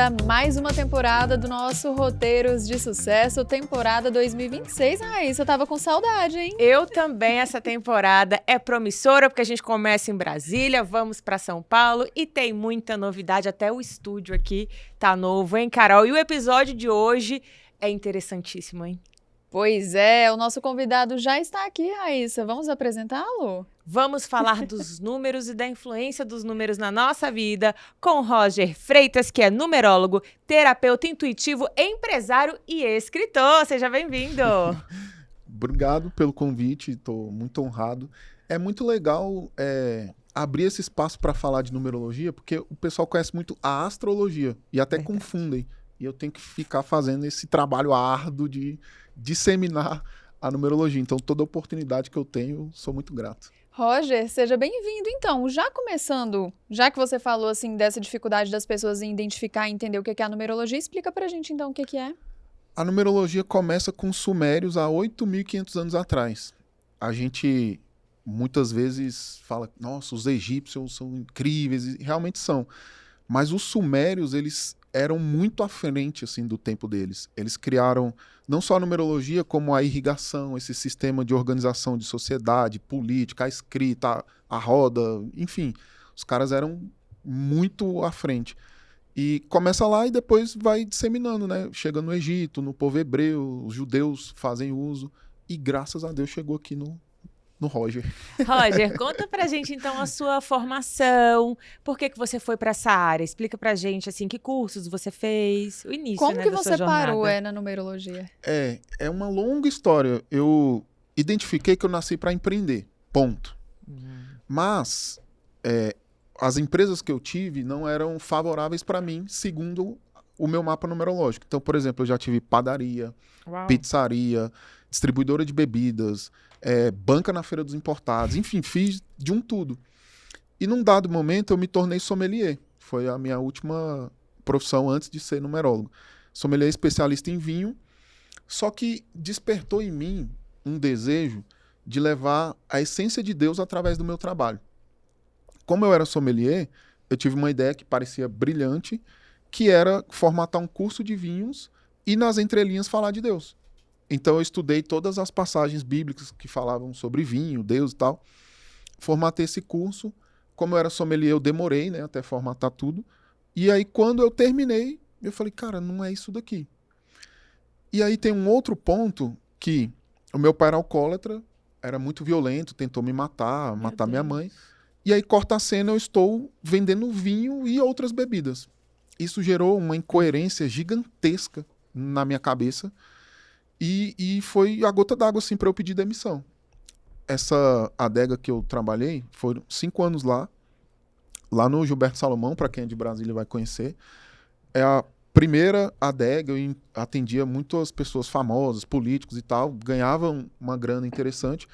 para mais uma temporada do nosso Roteiros de Sucesso, temporada 2026. Raíssa, eu tava com saudade, hein? Eu também, essa temporada é promissora, porque a gente começa em Brasília, vamos para São Paulo e tem muita novidade, até o estúdio aqui tá novo, hein, Carol? E o episódio de hoje é interessantíssimo, hein? Pois é, o nosso convidado já está aqui, Raíssa. Vamos apresentá-lo? Vamos falar dos números e da influência dos números na nossa vida com Roger Freitas, que é numerólogo, terapeuta intuitivo, empresário e escritor. Seja bem-vindo! Obrigado pelo convite, estou muito honrado. É muito legal abrir esse espaço para falar de numerologia, porque o pessoal conhece muito a astrologia e até confundem. E eu tenho que ficar fazendo esse trabalho árduo de disseminar a numerologia. Então, toda oportunidade que eu tenho, sou muito grato. Roger, seja bem-vindo. Então, já começando, já que você falou assim dessa dificuldade das pessoas em identificar e entender o que é a numerologia, explica pra gente então o que é. A numerologia começa com os sumérios há 8.500 anos atrás. A gente muitas vezes fala, nossa, os egípcios são incríveis, e realmente são. Mas os sumérios, eles eram muito à frente assim, do tempo deles. Eles criaram não só a numerologia, como a irrigação, esse sistema de organização de sociedade, política, a escrita, a roda, enfim. Os caras eram muito à frente. E começa lá e depois vai disseminando, né? Chega no Egito, no povo hebreu, os judeus fazem uso. E graças a Deus chegou aqui no Roger. Roger, conta pra gente então a sua formação, por que você foi pra essa área? Explica pra gente assim, que cursos você fez, o início, Como né, que da você sua jornada. parou na numerologia? É uma longa história. Eu identifiquei que eu nasci para empreender, ponto. Mas as empresas que eu tive não eram favoráveis para mim, segundo o meu mapa numerológico. Então, por exemplo, eu já tive padaria, pizzaria, distribuidora de bebidas, banca na Feira dos Importados, enfim, fiz de um tudo. E num dado momento eu me tornei sommelier. Foi a minha última profissão antes de ser numerólogo. Sommelier especialista em vinho, só que despertou em mim um desejo de levar a essência de Deus através do meu trabalho. Como eu era sommelier, eu tive uma ideia que parecia brilhante, que era formatar um curso de vinhos e nas entrelinhas falar de Deus. Então eu estudei todas as passagens bíblicas que falavam sobre vinho, Deus e tal. Formatei esse curso. Como eu era sommelier, eu demorei, né, até formatar tudo. E aí quando eu terminei, eu falei, cara, não é isso daqui. E aí tem um outro ponto que o meu pai era alcoólatra, era muito violento, tentou me matar minha mãe. E aí corta a cena, eu estou vendendo vinho e outras bebidas. Isso gerou uma incoerência gigantesca na minha cabeça. E foi a gota d'água, assim, para eu pedir demissão. Essa adega que eu trabalhei, foram 5 anos lá no Gilberto Salomão, para quem é de Brasília vai conhecer. É a primeira adega, eu atendia muitas pessoas famosas, políticos e tal, ganhavam uma grana interessante.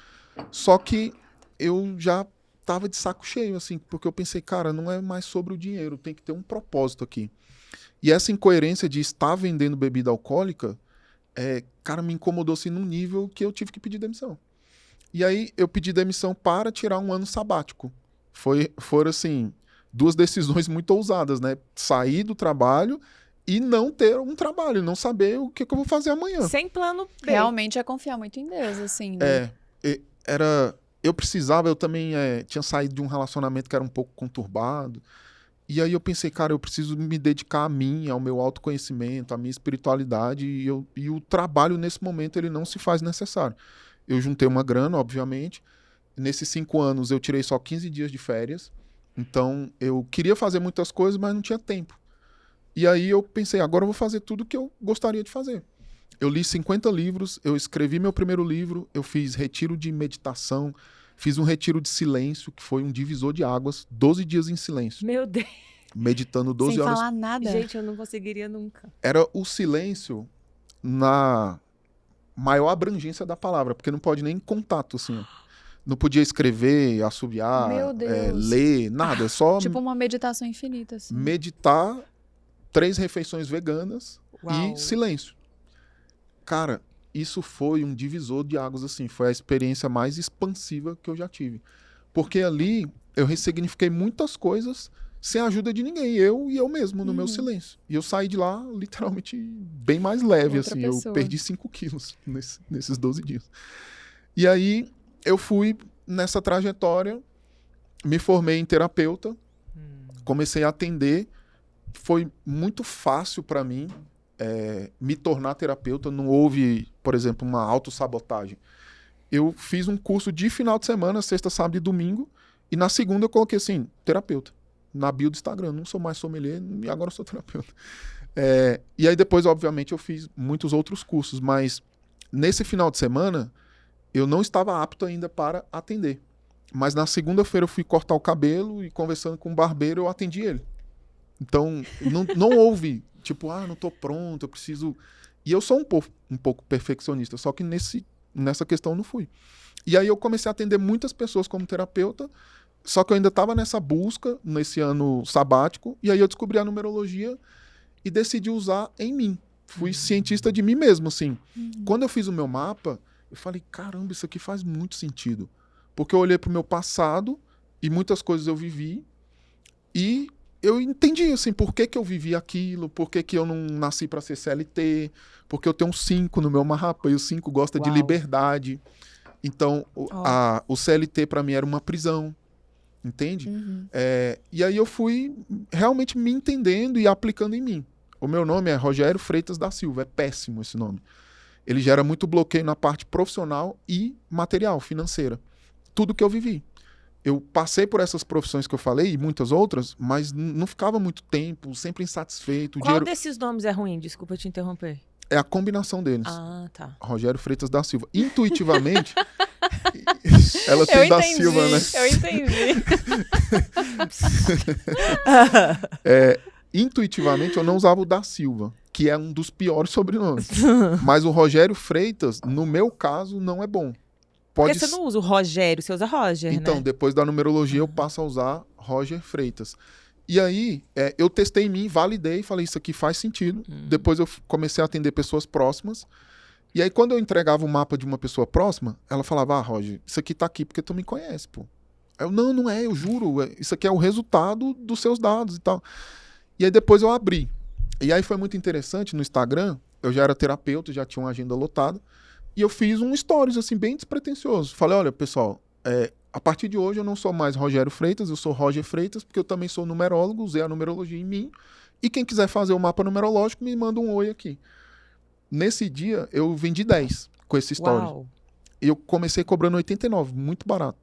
Só que eu já estava de saco cheio, assim, porque eu pensei, cara, não é mais sobre o dinheiro, tem que ter um propósito aqui. E essa incoerência de estar vendendo bebida alcoólica, cara, me incomodou assim num nível que eu tive que pedir demissão. E aí eu pedi demissão para tirar um ano sabático. Foram assim, 2 decisões muito ousadas, né? Sair do trabalho e não ter um trabalho, não saber o que eu vou fazer amanhã. Sem plano B. Realmente é confiar muito em Deus, assim, né? Eu precisava, eu também tinha saído de um relacionamento que era um pouco conturbado. E aí eu pensei, cara, eu preciso me dedicar a mim, ao meu autoconhecimento, à minha espiritualidade, e o trabalho nesse momento ele não se faz necessário. Eu juntei uma grana, obviamente. Nesses 5 anos eu tirei só 15 dias de férias. Então eu queria fazer muitas coisas, mas não tinha tempo. E aí eu pensei, agora eu vou fazer tudo o que eu gostaria de fazer. Eu li 50 livros, eu escrevi meu primeiro livro, eu fiz retiro de meditação, fiz um retiro de silêncio, que foi um divisor de águas, 12 dias em silêncio. Meu Deus. Meditando 12 Sem horas. falar nada. Gente, eu não conseguiria nunca. Era o silêncio na maior abrangência da palavra, porque não pode nem contato, assim. Não podia escrever, assobiar, Meu Deus. ler, nada. Só Tipo uma meditação infinita, assim. meditar, 3 refeições veganas Uau. e silêncio. Cara, isso foi um divisor de águas, assim. Foi a experiência mais expansiva que eu já tive. Porque ali eu ressignifiquei muitas coisas sem a ajuda de ninguém, eu e eu mesmo, no meu silêncio. E eu saí de lá, literalmente, bem mais leve, Outra assim. pessoa. Eu perdi 5 quilos nesses 12 dias. E aí, eu fui nessa trajetória, me formei em terapeuta, comecei a atender. Foi muito fácil para mim me tornar terapeuta. Não houve, por exemplo, uma autossabotagem. Eu fiz um curso de final de semana, sexta, sábado e domingo. E na segunda eu coloquei assim, terapeuta. Na bio do Instagram. Não sou mais sommelier e agora eu sou terapeuta. E aí depois, obviamente, eu fiz muitos outros cursos. Mas nesse final de semana, eu não estava apto ainda para atender. Mas na segunda-feira eu fui cortar o cabelo e conversando com o barbeiro, eu atendi ele. Então, não houve, tipo, não tô pronto, eu preciso... E eu sou um pouco perfeccionista, só que nessa questão eu não fui. E aí eu comecei a atender muitas pessoas como terapeuta, só que eu ainda estava nessa busca, nesse ano sabático, e aí eu descobri a numerologia e decidi usar em mim. Fui cientista de mim mesmo, assim. Quando eu fiz o meu mapa, eu falei, caramba, isso aqui faz muito sentido. Porque eu olhei pro meu passado e muitas coisas eu vivi e eu entendi, assim, por que eu vivi aquilo, por que eu não nasci para ser CLT, porque eu tenho um 5 no meu mapa e o 5 gosta de liberdade. Então, o CLT para mim era uma prisão, entende? E aí eu fui realmente me entendendo e aplicando em mim. O meu nome é Rogério Freitas da Silva, é péssimo esse nome. Ele gera muito bloqueio na parte profissional e material, financeira. Tudo que eu vivi. Eu passei por essas profissões que eu falei e muitas outras, mas não ficava muito tempo, sempre insatisfeito. Qual desses nomes é ruim? Desculpa te interromper. É a combinação deles. Ah, tá. Rogério Freitas da Silva. Intuitivamente, ela tem da Silva, né? Eu entendi. Intuitivamente, eu não usava o da Silva, que é um dos piores sobrenomes. Mas o Rogério Freitas, no meu caso, não é bom. Porque você não usa o Rogério, você usa Roger, então, né? depois da numerologia, eu passo a usar Roger Freitas. E aí, eu testei em mim, validei, falei, isso aqui faz sentido. Depois eu comecei a atender pessoas próximas. E aí, quando eu entregava o mapa de uma pessoa próxima, ela falava, Roger, isso aqui tá aqui porque tu me conhece, pô. Eu, não é, eu juro, isso aqui é o resultado dos seus dados e tal. E aí, depois eu abri. E aí, foi muito interessante, no Instagram, eu já era terapeuta, já tinha uma agenda lotada. E eu fiz um stories, assim, bem despretensioso. Falei, olha, pessoal, a partir de hoje eu não sou mais Rogério Freitas, eu sou Roger Freitas, porque eu também sou numerólogo, usei a numerologia em mim. E quem quiser fazer o mapa numerológico, me manda um oi aqui. Nesse dia, eu vendi 10 com esse stories. Uau. E eu comecei cobrando 89, muito barato.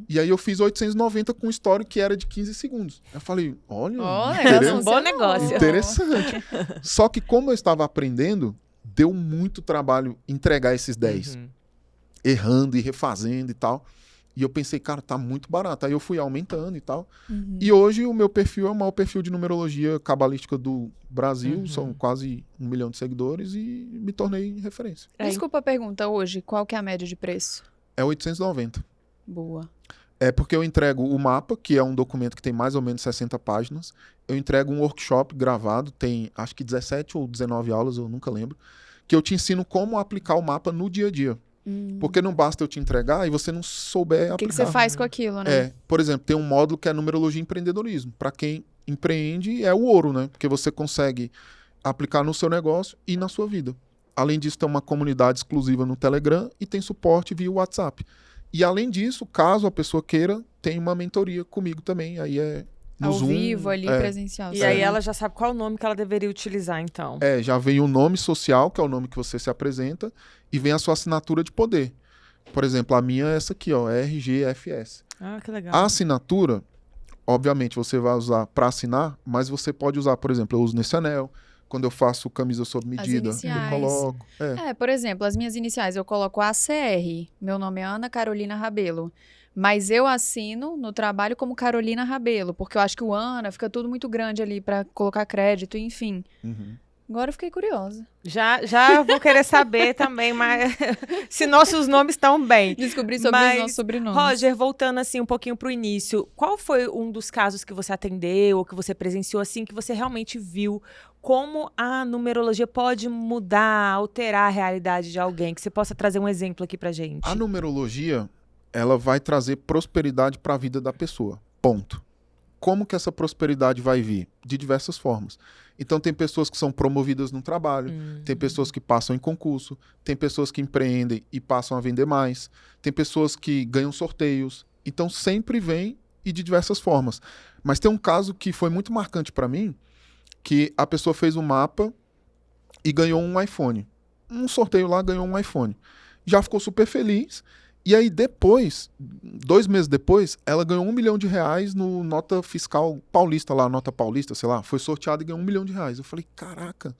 E aí eu fiz 890 com um story que era de 15 segundos. Eu falei, olha, é um bom negócio. Interessante. Só que como eu estava aprendendo, deu muito trabalho entregar esses 10. Errando e refazendo e tal. E eu pensei, cara, tá muito barato. Aí eu fui aumentando e tal. E hoje o meu perfil é o maior perfil de numerologia cabalística do Brasil. São quase 1 milhão de seguidores e me tornei referência. Desculpa a pergunta, hoje, qual que é a média de preço? É 890. Boa. É porque eu entrego o mapa, que é um documento que tem mais ou menos 60 páginas. Eu entrego um workshop gravado, tem acho que 17 ou 19 aulas, eu nunca lembro, que eu te ensino como aplicar o mapa no dia a dia. Porque não basta eu te entregar e você não souber O que aplicar. você faz com aquilo, né? Por exemplo, tem um módulo que é numerologia e empreendedorismo. Para quem empreende, é o ouro, né? Porque você consegue aplicar no seu negócio e na sua vida. Além disso, tem uma comunidade exclusiva no Telegram e tem suporte via WhatsApp. E além disso, caso a pessoa queira, tem uma mentoria comigo também. Aí é no Ao Zoom, vivo, ali, presencial. E aí ela já sabe qual o nome que ela deveria utilizar, então. Já vem o nome social, que é o nome que você se apresenta, e vem a sua assinatura de poder. Por exemplo, a minha é essa aqui, ó, RGFS. Ah, que legal. A assinatura, obviamente, você vai usar para assinar, mas você pode usar, por exemplo, eu uso nesse anel, quando eu faço camisa sob medida, eu iniciais. coloco. Por exemplo, as minhas iniciais, eu coloco ACR. Meu nome é Ana Carolina Rabelo. Mas eu assino no trabalho como Carolina Rabelo, porque eu acho que o Ana fica tudo muito grande ali pra colocar crédito, enfim. Agora eu fiquei curiosa. Já vou querer saber também, mas se nossos nomes estão bem. Descobri sobre os nossos sobrenomes. Roger, voltando assim um pouquinho pro início, qual foi um dos casos que você atendeu ou que você presenciou assim, que você realmente viu como a numerologia pode mudar, alterar a realidade de alguém? Que você possa trazer um exemplo aqui pra gente. A numerologia, ela vai trazer prosperidade para a vida da pessoa. Ponto. como que essa prosperidade vai vir? De diversas formas. Então, tem pessoas que são promovidas no trabalho, tem pessoas que passam em concurso, tem pessoas que empreendem e passam a vender mais, tem pessoas que ganham sorteios. Então, sempre vem e de diversas formas. Mas tem um caso que foi muito marcante para mim, que a pessoa fez um mapa e ganhou um iPhone. Um sorteio lá, ganhou um iPhone. Já ficou super feliz. E aí depois, 2 meses depois, ela ganhou R$1 milhão no Nota Fiscal Paulista lá, Nota Paulista, sei lá, foi sorteada e ganhou R$1 milhão. Eu falei, caraca.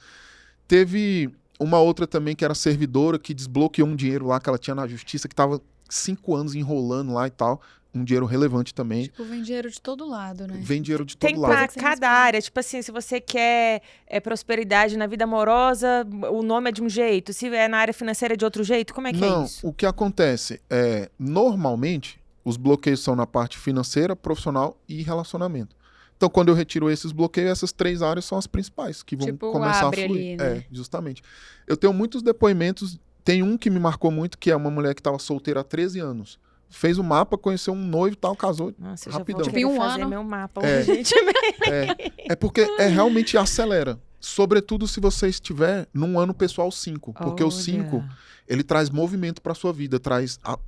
Teve uma outra também que era servidora, que desbloqueou um dinheiro lá que ela tinha na justiça, que tava 5 anos enrolando lá e tal. Um dinheiro relevante também. Tipo, vem dinheiro de todo lado, né? Vem dinheiro de todo Tem lado. pra cada área. Tipo assim, se você quer prosperidade na vida amorosa, o nome é de um jeito. Se é na área financeira, é de outro jeito. Como é que é isso? O que acontece é, normalmente, os bloqueios são na parte financeira, profissional e relacionamento. Então, quando eu retiro esses bloqueios, essas 3 áreas são as principais, que vão Tipo, começar a abre fluir. ali, né? Justamente. Eu tenho muitos depoimentos, tem um que me marcou muito, que é uma mulher que estava solteira há 13 anos. Fez o mapa, conheceu um noivo e tal, casou. Nossa, eu rapidão. já vou Tipo, em um fazer ano. meu mapa É. urgentemente. É porque realmente acelera. Sobretudo se você estiver num ano pessoal 5. Porque o 5, ele traz movimento para sua vida,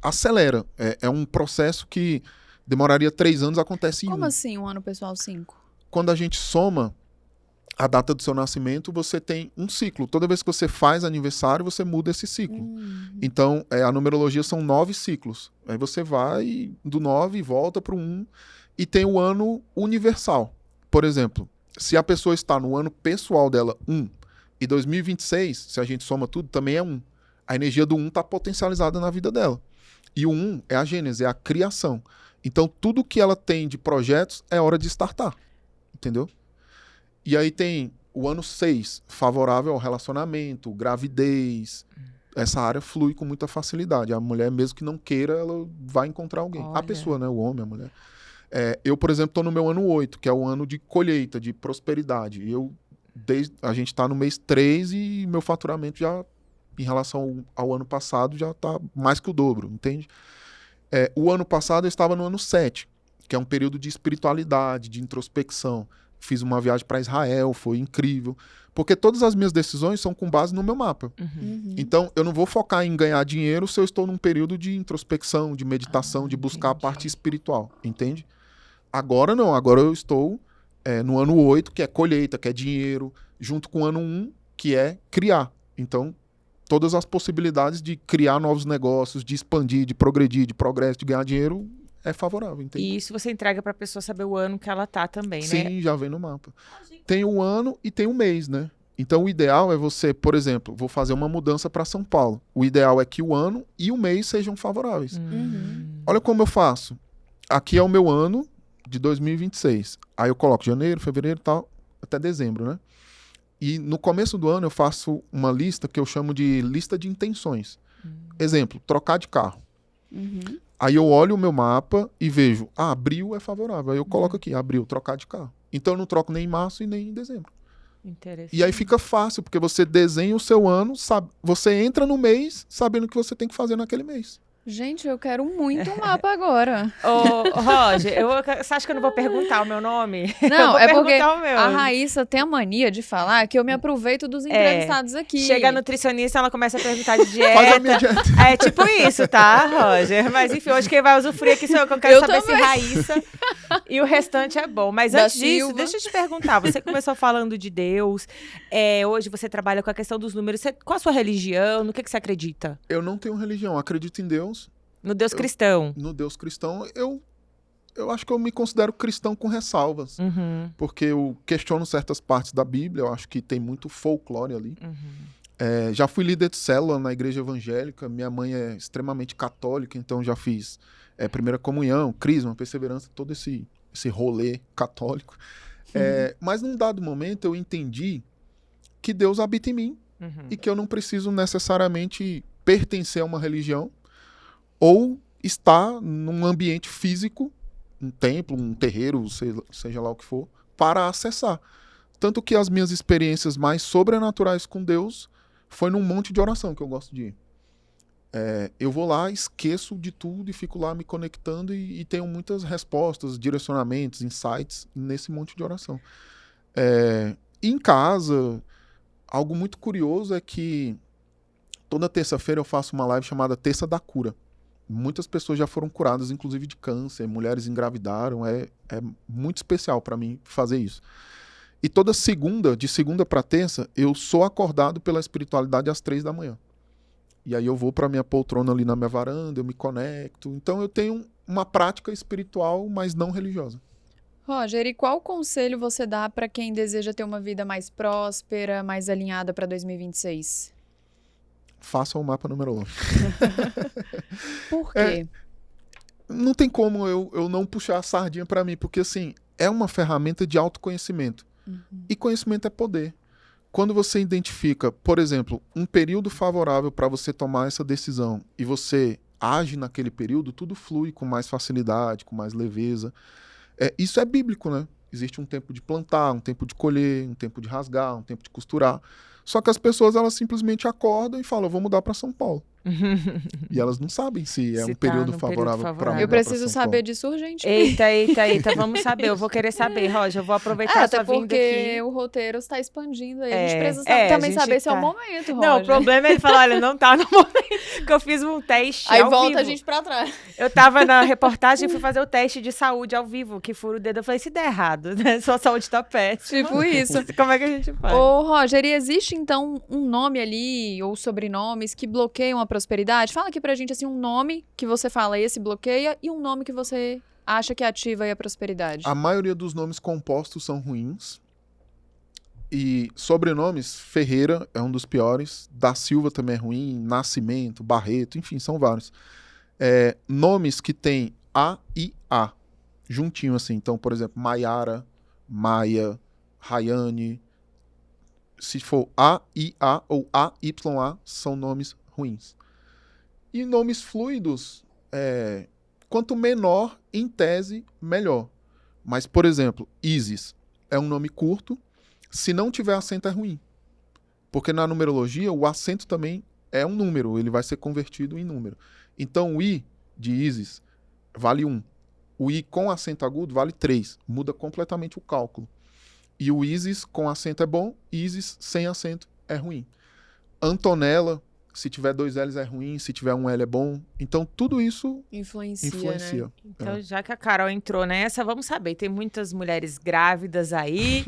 acelera. É um processo que demoraria 3 anos, acontece em Como 1. assim, um ano pessoal 5? Quando a gente soma a data do seu nascimento, você tem um ciclo. Toda vez que você faz aniversário, você muda esse ciclo. Então, a numerologia são 9 ciclos. Aí você vai do 9 e volta para o 1. E tem o ano universal. Por exemplo, se a pessoa está no ano pessoal dela 1, e 2026, se a gente soma tudo, também é 1. A energia do 1 está potencializada na vida dela. E o 1 é a gênese, é a criação. Então, tudo que ela tem de projetos é hora de startar. Entendeu? E aí tem o ano 6, favorável ao relacionamento, gravidez. Essa área flui com muita facilidade. A mulher, mesmo que não queira, ela vai encontrar alguém. Olha. A pessoa, né? O homem, a mulher. Eu, por exemplo, estou no meu ano 8, que é o ano de colheita, de prosperidade. A gente está no mês 3 e meu faturamento já, em relação ao ano passado, já está mais que o dobro, entende? O ano passado eu estava no ano 7, que é um período de espiritualidade, de introspecção. Fiz uma viagem para Israel, foi incrível. Porque todas as minhas decisões são com base no meu mapa. Então, eu não vou focar em ganhar dinheiro se eu estou num período de introspecção, de meditação, de buscar a parte espiritual, entende? Agora não, agora eu estou no ano 8, que é colheita, que é dinheiro, junto com o ano 1, que é criar. Então, todas as possibilidades de criar novos negócios, de expandir, de progredir, de progresso, de ganhar dinheiro, é favorável, entende? E isso você entrega pra pessoa saber o ano que ela tá também, né? Sim, já vem no mapa. Tem o ano e tem o mês, né? Então, o ideal é você, por exemplo, vou fazer uma mudança para São Paulo. O ideal é que o ano e o mês sejam favoráveis. Olha como eu faço. Aqui é o meu ano de 2026. Aí eu coloco janeiro, fevereiro e tal, até dezembro, né? E no começo do ano eu faço uma lista que eu chamo de lista de intenções. Exemplo, trocar de carro. Aí eu olho o meu mapa e vejo, abril é favorável. Aí eu coloco aqui, abril, trocar de carro. Então eu não troco nem em março e nem em dezembro. Interessante. E aí fica fácil, porque você desenha o seu ano, sabe, você entra no mês sabendo o que você tem que fazer naquele mês. Gente, eu quero muito um mapa agora. Ô, Roger, você acha que eu não vou perguntar o meu nome? Eu Não, vou é porque perguntar o meu. a Raíssa tem a mania de falar que eu me aproveito dos entrevistados aqui. Chega a nutricionista, ela começa a perguntar de dieta. Faz a minha dieta. É tipo isso, tá, Roger? Mas enfim, hoje quem vai usufruir aqui sou eu, que eu quero Eu saber também. se Raíssa e o restante é bom. Mas Da antes disso, Silva. deixa eu te perguntar. Você começou falando de Deus, hoje você trabalha com a questão dos números. Qual a sua religião? No que você acredita? Eu não tenho religião, acredito em Deus. No Deus cristão. No Deus cristão, eu acho que eu me considero cristão com ressalvas. Porque eu questiono certas partes da Bíblia, eu acho que tem muito folclore ali. Já fui líder de célula na igreja evangélica, minha mãe é extremamente católica, então já fiz primeira comunhão, crisma, perseverança, todo esse rolê católico. Mas num dado momento eu entendi que Deus habita em mim e que eu não preciso necessariamente pertencer a uma religião ou estar num ambiente físico, um templo, um terreiro, seja lá o que for, para acessar. Tanto que as minhas experiências mais sobrenaturais com Deus foi num monte de oração que eu gosto de ir. eu vou lá, esqueço de tudo e fico lá me conectando e tenho muitas respostas, direcionamentos, insights nesse monte de oração. Em casa, algo muito curioso é que toda terça-feira eu faço uma live chamada Terça da Cura. Muitas pessoas já foram curadas, inclusive de câncer, mulheres engravidaram, é muito especial para mim fazer isso. E toda segunda, de segunda para terça, eu sou acordado pela espiritualidade às 3 da manhã. E aí eu vou para minha poltrona ali na minha varanda, eu me conecto. Então eu tenho uma prática espiritual, mas não religiosa. Roger, e qual conselho você dá para quem deseja ter uma vida mais próspera, mais alinhada para 2026? Faça um mapa numerológico. Por quê? Não tem como eu não puxar a sardinha para mim, porque assim, é uma ferramenta de autoconhecimento. E conhecimento é poder. Quando você identifica, por exemplo, um período favorável para você tomar essa decisão e você age naquele período, tudo flui com mais facilidade, com mais leveza. Isso é bíblico, né? Existe um tempo de plantar, um tempo de colher, um tempo de rasgar, um tempo de costurar. Só que as pessoas, elas simplesmente acordam e falam, eu vou mudar para São Paulo. E elas não sabem se é um período favorável para mudar. Eu preciso saber disso urgente. Eita, vamos saber. Eu vou querer saber, Roger. Eu vou aproveitar a sua vinda aqui. Até porque o roteiro está expandindo aí. A gente precisa também saber se é o momento, Roger. Não, o problema é ele falar, olha, não tá no momento. Que eu fiz um teste aí ao volta vivo. A gente pra trás. Eu tava na reportagem e fui fazer o teste de saúde ao vivo, que fura o dedo. Eu falei, se der errado, né? Sua saúde tá péssima. Tipo isso. Como é que a gente faz? Ô, Roger, e existe então um nome ali, ou sobrenomes, que bloqueiam a prosperidade? Fala aqui pra gente, assim, um nome que você fala, esse bloqueia, e um nome que você acha que ativa aí a prosperidade. A maioria dos nomes compostos são ruins. E sobrenomes, Ferreira é um dos piores, Da Silva também é ruim, Nascimento, Barreto, enfim, são vários. Nomes que tem A e A, juntinho assim. Então, por exemplo, Maiara, Maia, Rayane. Se for A e A ou A, Y, A, são nomes ruins. E nomes fluidos, quanto menor, em tese, melhor. Mas, por exemplo, Isis é um nome curto. Se não tiver acento, é ruim. Porque na numerologia, o acento também é um número. Ele vai ser convertido em número. Então, o I de Isis vale 1. O I com acento agudo vale 3. Muda completamente o cálculo. E o Isis com acento é bom. Isis sem acento é ruim. Antonella, se tiver 2 L's é ruim, se tiver 1 L é bom. Então, tudo isso influencia. Né? Então, já que a Carol entrou nessa, vamos saber. Tem muitas mulheres grávidas aí.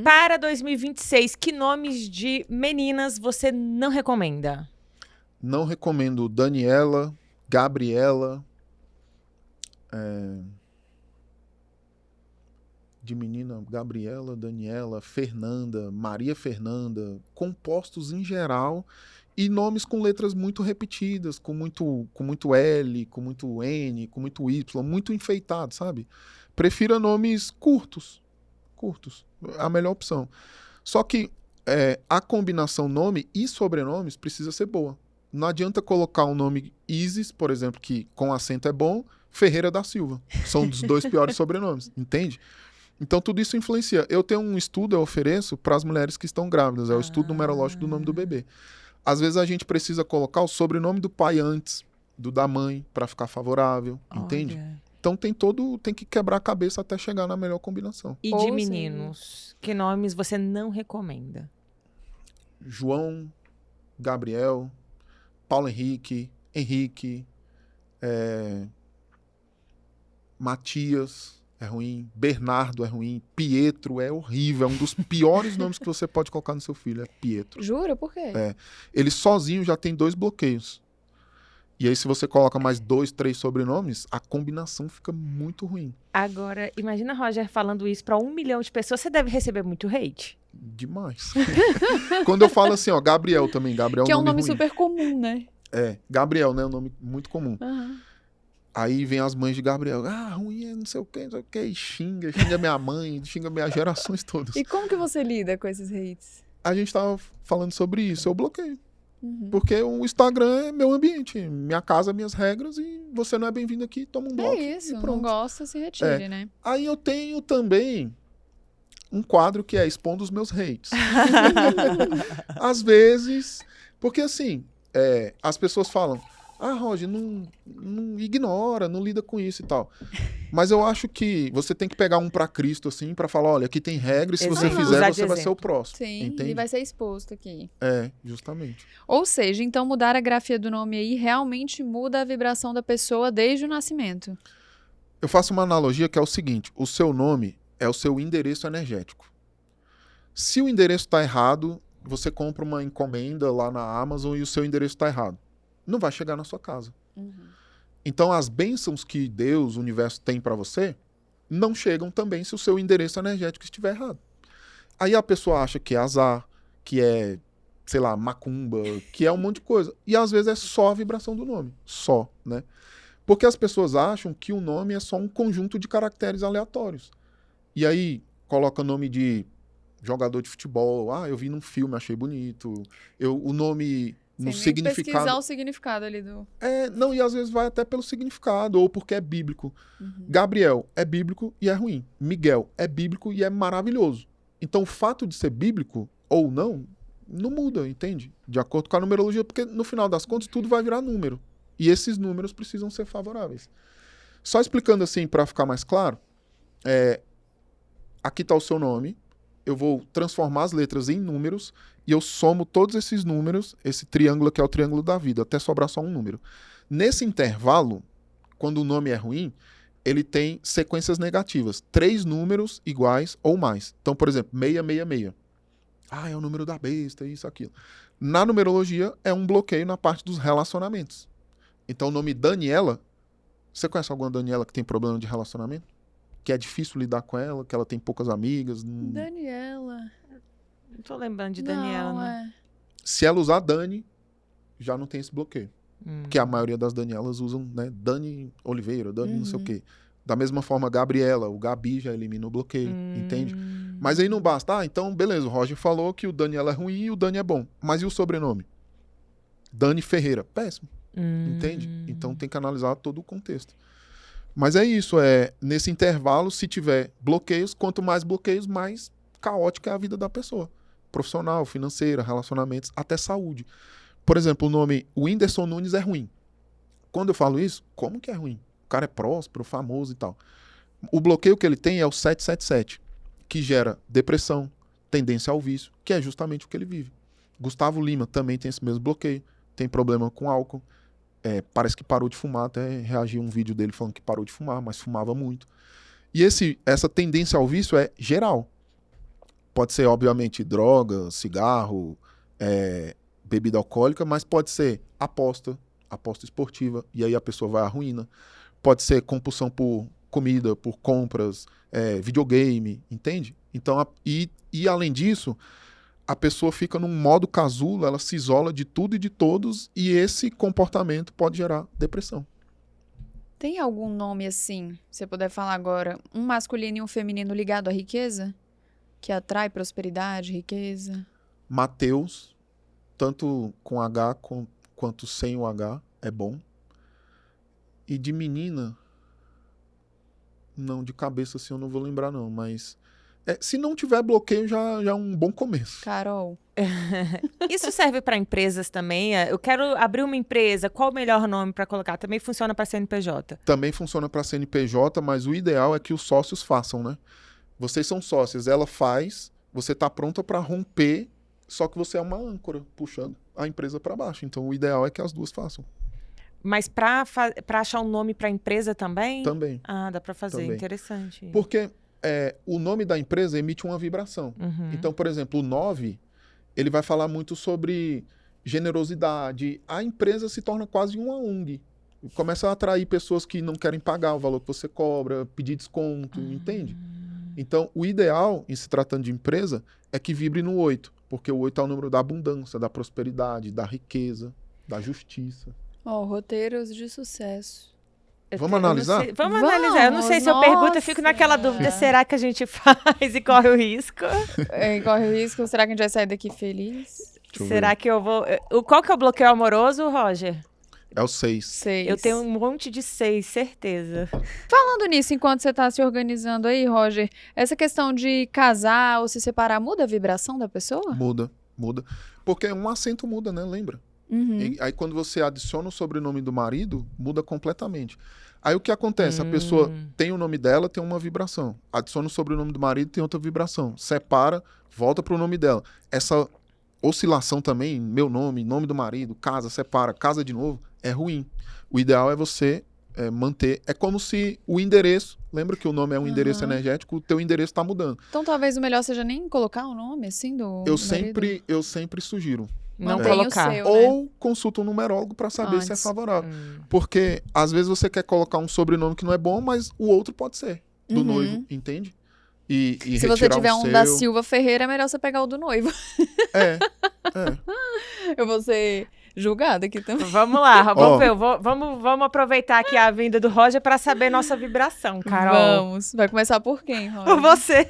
Para 2026, que nomes de meninas você não recomenda? Não recomendo Daniela, Gabriela. De menina, Gabriela, Daniela, Fernanda, Maria Fernanda. Compostos em geral. E nomes com letras muito repetidas, com muito L, com muito N, com muito Y, muito enfeitado, sabe? Prefira nomes curtos. A melhor opção. Só que a combinação nome e sobrenomes precisa ser boa. Não adianta colocar um nome Isis, por exemplo, que com acento é bom, Ferreira da Silva. São os 2 piores sobrenomes, entende? Então tudo isso influencia. Eu tenho um estudo, eu ofereço para as mulheres que estão grávidas. É o estudo numerológico do nome do bebê. Às vezes a gente precisa colocar o sobrenome do pai antes do da mãe para ficar favorável, entende? Então tem que quebrar a cabeça até chegar na melhor combinação. E de meninos, que nomes você não recomenda? João, Gabriel, Paulo Henrique, Matias é ruim, Bernardo é ruim, Pietro é horrível, é um dos piores nomes que você pode colocar no seu filho, é Pietro. Jura? Por quê? Ele sozinho já tem 2 bloqueios. E aí se você coloca mais 2, 3 sobrenomes, a combinação fica muito ruim. Agora, imagina Roger falando isso para 1 milhão de pessoas, você deve receber muito hate? Demais. Quando eu falo assim, ó, Gabriel também, Gabriel que é um nome ruim. super comum, né? Gabriel, né, é um nome muito comum. Uhum. Aí vem as mães de Gabriel, ruim é não sei o quê, e xinga minha mãe, xinga minhas gerações todas. E como que você lida com esses hates? A gente tava falando sobre isso, eu bloqueio. Porque o Instagram é meu ambiente, minha casa, minhas regras, e você não é bem-vindo aqui, toma um bloco. É isso, e pronto. não gosta, se retire, né? Aí eu tenho também um quadro que é expondo os meus hates. Às vezes, porque assim, as pessoas falam, Roger, não ignora, não lida com isso e tal. Mas eu acho que você tem que pegar um pra Cristo, assim, pra falar, olha, aqui tem regra e se você Exato. fizer, Usar de você vai ser o exemplo. próximo. Sim, Entende? e vai ser exposto aqui. É, justamente. Ou seja, então mudar a grafia do nome aí realmente muda a vibração da pessoa desde o nascimento. Eu faço uma analogia que é o seguinte, o seu nome é o seu endereço energético. Se o endereço está errado, você compra uma encomenda lá na Amazon e o seu endereço está errado. Não vai chegar na sua casa. Então, as bênçãos que Deus, o universo, tem para você, não chegam também se o seu endereço energético estiver errado. Aí a pessoa acha que é azar, que é, sei lá, macumba, que é um monte de coisa. E às vezes é só a vibração do nome. Só, né? Porque as pessoas acham que o nome é só um conjunto de caracteres aleatórios. E aí coloca nome de jogador de futebol. Eu vi num filme, achei bonito. O nome no Sem nem significado. pesquisar o significado ali do... Não, e às vezes vai até pelo significado, ou porque é bíblico. Gabriel é bíblico e é ruim. Miguel é bíblico e é maravilhoso. Então o fato de ser bíblico ou não muda, entende? De acordo com a numerologia, porque no final das contas tudo vai virar número. E esses números precisam ser favoráveis. Só explicando assim, para ficar mais claro, aqui está o seu nome, eu vou transformar as letras em números e eu somo todos esses números, esse triângulo que é o triângulo da vida, até sobrar só um número. Nesse intervalo, quando o nome é ruim, ele tem sequências negativas. 3 números iguais ou mais. Então, por exemplo, 666. É o número da besta, isso, aquilo. Na numerologia, é um bloqueio na parte dos relacionamentos. Então, o nome Daniela, você conhece alguma Daniela que tem problema de relacionamento? Que é difícil lidar com ela, que ela tem poucas amigas? Daniela. Não tô lembrando de Daniela, Não, né? Se ela usar Dani, já não tem esse bloqueio. Porque a maioria das Danielas usam, né? Dani Oliveira, Dani não sei o quê. Da mesma forma, Gabriela, o Gabi já elimina o bloqueio, entende? Mas aí não basta. Então, beleza, o Roger falou que o Daniela é ruim e o Dani é bom. Mas e o sobrenome? Dani Ferreira. Péssimo, entende? Então tem que analisar todo o contexto. Mas é isso, nesse intervalo, se tiver bloqueios, quanto mais bloqueios, mais caótica é a vida da pessoa. Profissional, financeira, relacionamentos, até saúde. Por exemplo, o nome Whindersson Nunes é ruim. Quando eu falo isso, como que é ruim? O cara é próspero, famoso e tal. O bloqueio que ele tem é o 777, que gera depressão, tendência ao vício, que é justamente o que ele vive. Gustavo Lima também tem esse mesmo bloqueio, tem problema com álcool, parece que parou de fumar, até reagiu um vídeo dele falando que parou de fumar, mas fumava muito. E essa tendência ao vício é geral. Pode ser, obviamente, droga, cigarro, bebida alcoólica, mas pode ser aposta esportiva, e aí a pessoa vai à ruína. Pode ser compulsão por comida, por compras, videogame, entende? Então, e além disso, a pessoa fica num modo casulo, ela se isola de tudo e de todos, e esse comportamento pode gerar depressão. Tem algum nome assim, se você puder falar agora, um masculino e um feminino ligado à riqueza? Que atrai prosperidade, riqueza? Mateus, tanto com H quanto sem o H, é bom. E de menina, não, de cabeça assim eu não vou lembrar não, mas se não tiver bloqueio já é um bom começo. Carol. Isso serve para empresas também? Eu quero abrir uma empresa, qual o melhor nome para colocar? Também funciona para CNPJ? Também funciona para CNPJ, mas o ideal é que os sócios façam, né? Vocês são sócios, ela faz, você está pronta para romper, só que você é uma âncora puxando a empresa para baixo. Então o ideal é que as duas façam. Mas para achar um nome para a empresa também? Também. Dá para fazer, Também. Interessante. Porque o nome da empresa emite uma vibração. Então, por exemplo, o 9, ele vai falar muito sobre generosidade. A empresa se torna quase uma ONG. Começa a atrair pessoas que não querem pagar o valor que você cobra, pedir desconto, entende? Então, o ideal, em se tratando de empresa, é que vibre no 8, porque o 8 é o número da abundância, da prosperidade, da riqueza, da justiça. Roteiros de sucesso. Vamos analisar? Vamos analisar. Eu não sei se eu pergunto, eu fico naquela dúvida. Será que a gente faz e corre o risco? Corre o risco. Será que a gente vai sair daqui feliz? Será que eu vou... Qual que é o bloqueio amoroso, Roger? É o 6. 6. Eu tenho um monte de 6, certeza. Falando nisso, enquanto você está se organizando aí, Roger, essa questão de casar ou se separar, muda a vibração da pessoa? Muda. Porque um acento muda, né? Lembra? Uhum. Aí quando você adiciona o sobrenome do marido, muda completamente. Aí o que acontece? A pessoa tem o nome dela, tem uma vibração. Adiciona o sobrenome do marido, tem outra vibração. Separa, volta pro nome dela. Essa oscilação também, meu nome, nome do marido, casa, separa, casa de novo, é ruim. O ideal é você manter. É como se o endereço, lembra que o nome é um endereço energético, o teu endereço está mudando. Então talvez o melhor seja nem colocar o nome, assim, do marido. Eu sempre sugiro. Não Mantém colocar. o seu, né? Ou consulta um numerólogo para saber se é Antes. favorável. Porque às vezes você quer colocar um sobrenome que não é bom, mas o outro pode ser do Uhum. noivo, entende? E Se você retirar tiver o um seu. da Silva Ferreira, é melhor você pegar o do noivo. É. Eu vou ser julgada aqui também. Vamos lá, vamos Ó. ver. Vamos aproveitar aqui a vinda do Roger pra saber nossa vibração, Carol. Vamos. Vai começar por quem, Por Roger? você.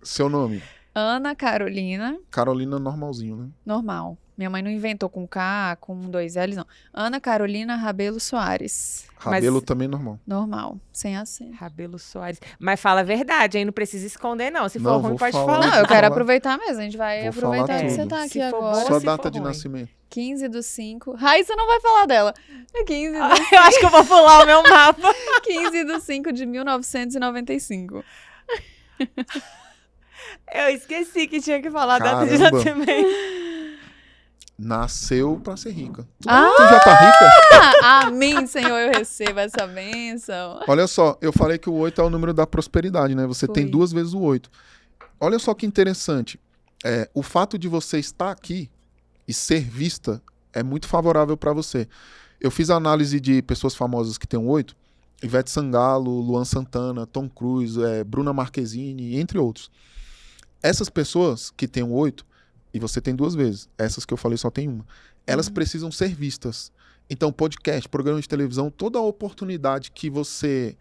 Seu nome? Ana Carolina, Carolina normalzinho, né? normal. Minha mãe não inventou com K, com 2 L's, não. Ana Carolina Rabelo Soares, Rabelo também normal. normal, sem acento. Rabelo Soares. Mas fala a verdade, hein? Não precisa esconder, não. Se for Não, ruim, vou pode falar. falar. Não, eu vou quero falar. aproveitar mesmo. A gente vai Vou aproveitar falar que você tudo. tá aqui Se for agora. bom, Sua se data for de ruim. nascimento. 15/5. Raíssa não vai falar dela. É 15 do Eu acho que eu vou pular o meu mapa. 15/5 de 1995. Eu esqueci que tinha que falar a data de Caramba. nascimento. Nasceu pra ser rica. Tu Ah! já tá rica? Amém, Senhor, eu recebo essa bênção. Olha só, eu falei que o 8 é o número da prosperidade, né? Você tem Foi. 2 vezes o 8. Olha só que interessante. O fato de você estar aqui e ser vista é muito favorável para você. Eu fiz a análise de pessoas famosas que têm um 8. Ivete Sangalo, Luan Santana, Tom Cruise, Bruna Marquezine, entre outros. Essas pessoas que têm um 8, e você tem 2 vezes, essas que eu falei só tem uma, elas precisam ser vistas. Então, podcast, programa de televisão, toda a oportunidade que você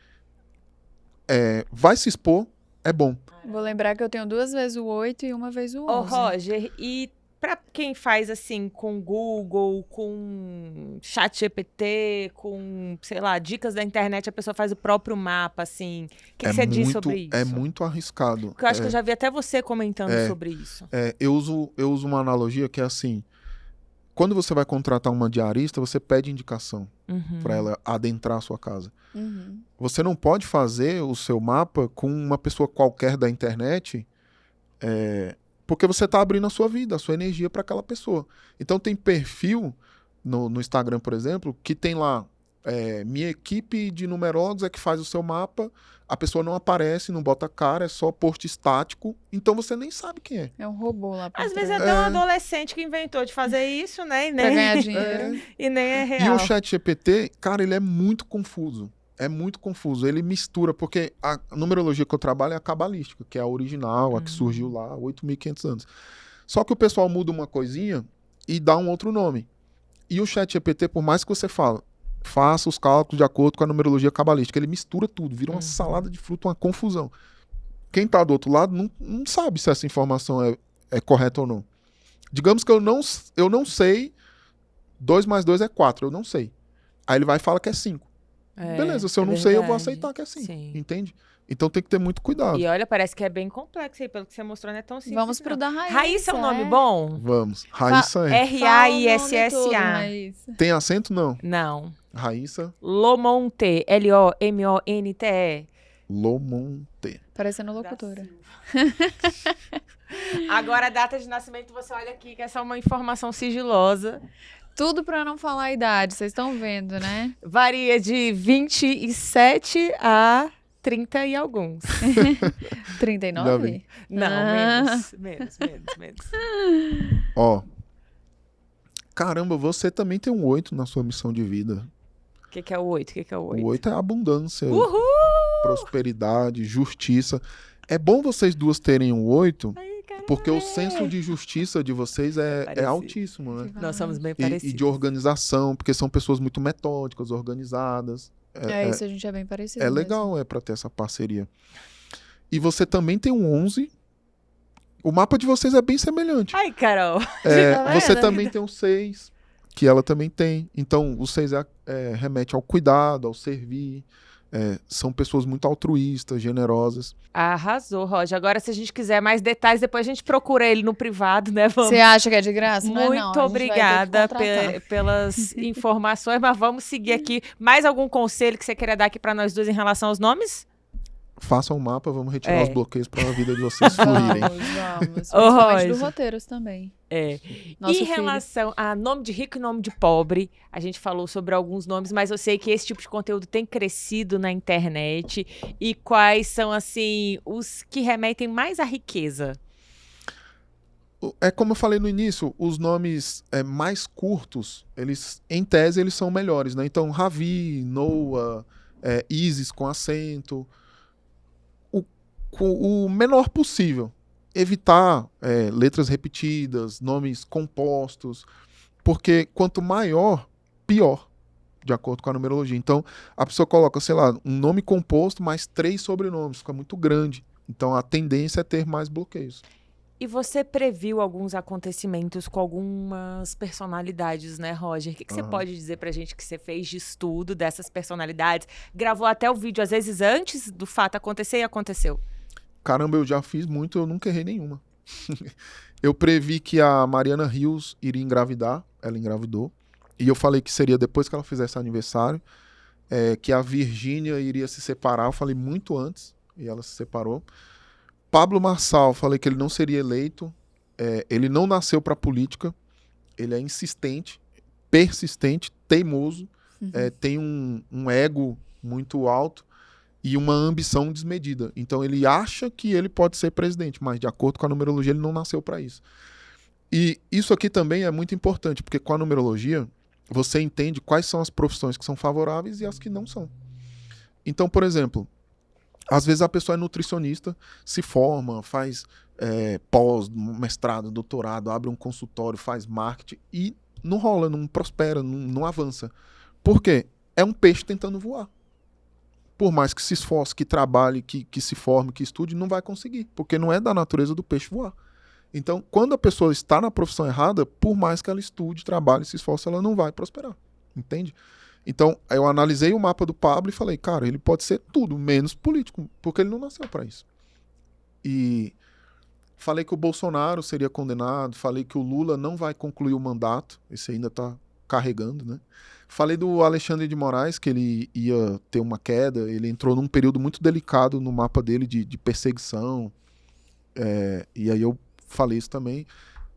vai se expor é bom. Vou lembrar que eu tenho 2 vezes o 8 e 1 vez o 11. Ô, Roger, e pra quem faz assim com Google, com ChatGPT, com, sei lá, dicas da internet, a pessoa faz o próprio mapa, assim. O que você diz sobre isso? É muito arriscado. Porque eu acho que eu já vi até você comentando sobre isso. Eu uso uma analogia que é assim, quando você vai contratar uma diarista, você pede indicação para ela adentrar a sua casa. Uhum. Você não pode fazer o seu mapa com uma pessoa qualquer da internet, porque você está abrindo a sua vida, a sua energia para aquela pessoa. Então tem perfil no Instagram, por exemplo, que tem lá, minha equipe de numerólogos é que faz o seu mapa, a pessoa não aparece, não bota cara, é só post estático, então você nem sabe quem é. É um robô lá por Às vezes trás. é até um adolescente que inventou de fazer isso, né? E Pra nem, ganhar dinheiro. e nem é E real. o ChatGPT, cara, ele é muito confuso. É muito confuso. Ele mistura, porque a numerologia que eu trabalho é a cabalística, que é a original, a que surgiu lá há 8.500 anos. Só que o pessoal muda uma coisinha e dá um outro nome. E o ChatGPT, por mais que você fale, faça os cálculos de acordo com a numerologia cabalística, ele mistura tudo, vira uma salada de fruta, uma confusão. Quem tá do outro lado não sabe se essa informação é correta ou não. Digamos que eu não sei, 2 mais 2 é 4, eu não sei. Aí ele vai e fala que é 5. Beleza, se eu não sei, eu vou aceitar que é 5. Sim. Entende? Então tem que ter muito cuidado. E olha, parece que é bem complexo aí, pelo que você mostrou, não é tão simples. Vamos pro não. da Raíssa. Raíssa é um nome bom? Vamos. Raíssa Fala o nome todo, R-A-I-S-S-A. Raíssa. Tem acento? Não. Não. Raíssa Lomonte. L-O-M-O-N-T-E. Lomonte. Parecendo locutora. Agora, a data de nascimento, você olha aqui, que é só uma informação sigilosa. Tudo pra não falar a idade, vocês estão vendo, né? Varia de 27 a 30 e alguns. 39? Não, Ah. menos. Ó. Caramba, você também tem um 8 na sua missão de vida. O que é o 8? O 8 é abundância, Uhul! prosperidade, justiça. É bom vocês duas terem um 8, Ai, cara, porque o senso de justiça de vocês é Parecido. altíssimo, né? Nós somos bem E parecidos. de organização, porque são pessoas muito metódicas, organizadas. Isso a gente é bem parecido. É mesmo. legal, pra ter essa parceria. E você também tem um 11. O mapa de vocês é bem semelhante. Ai, Carol. Tá Você vendo? também tem um 6, que ela também tem. Então, o 6 remete ao cuidado, ao servir. são pessoas muito altruístas, generosas. Arrasou, Roger. Agora, se a gente quiser mais detalhes, depois a gente procura ele no privado, né? Vamos. Você acha que é de graça? Não é, não. Muito A gente vai ter que obrigada contratar. pelas informações, mas vamos seguir aqui. Mais algum conselho que você queira dar aqui para nós dois em relação aos nomes? Façam um mapa, vamos retirar os bloqueios para a vida de vocês fluírem. Vamos. Ô, Principalmente do Roger. roteiros também. Em Nosso filho. relação a nome de rico e nome de pobre, a gente falou sobre alguns nomes, mas eu sei que esse tipo de conteúdo tem crescido na internet. E quais são, assim, os que remetem mais à riqueza? É como eu falei no início, os nomes mais curtos, eles, em tese, eles são melhores, né? Então, Ravi, Noah, Isis com acento, o menor possível. Evitar letras repetidas, nomes compostos, porque quanto maior, pior, de acordo com a numerologia. Então, a pessoa coloca, sei lá, um nome composto mais 3 sobrenomes, fica muito grande. Então, a tendência é ter mais bloqueios. E você previu alguns acontecimentos com algumas personalidades, né, Roger? O que você pode dizer pra gente que você fez de estudo dessas personalidades? Gravou até o vídeo, às vezes, antes do fato acontecer e aconteceu. Caramba, eu já fiz muito, eu nunca errei nenhuma. Eu previ que a Mariana Rios iria engravidar, ela engravidou. E eu falei que seria depois que ela fizesse aniversário, que a Virgínia iria se separar, eu falei muito antes, e ela se separou. Pablo Marçal, falei que ele não seria eleito, ele não nasceu para política, ele é insistente, persistente, teimoso, tem um ego muito alto e uma ambição desmedida. Então ele acha que ele pode ser presidente, mas de acordo com a numerologia ele não nasceu para isso. E isso aqui também é muito importante, porque com a numerologia você entende quais são as profissões que são favoráveis e as que não são. Então, por exemplo, às vezes a pessoa é nutricionista, se forma, faz pós, mestrado, doutorado, abre um consultório, faz marketing e não rola, não prospera, não avança. Por quê? É um peixe tentando voar. Por mais que se esforce, que trabalhe, que se forme, que estude, não vai conseguir, porque não é da natureza do peixe voar. Então, quando a pessoa está na profissão errada, por mais que ela estude, trabalhe, se esforce, ela não vai prosperar. Entende? Então, eu analisei o mapa do Pablo e falei, cara, ele pode ser tudo, menos político, porque ele não nasceu para isso. E falei que o Bolsonaro seria condenado, falei que o Lula não vai concluir o mandato, esse ainda está carregando, né? Falei do Alexandre de Moraes, que ele ia ter uma queda, ele entrou num período muito delicado no mapa dele de perseguição, e aí eu falei isso também,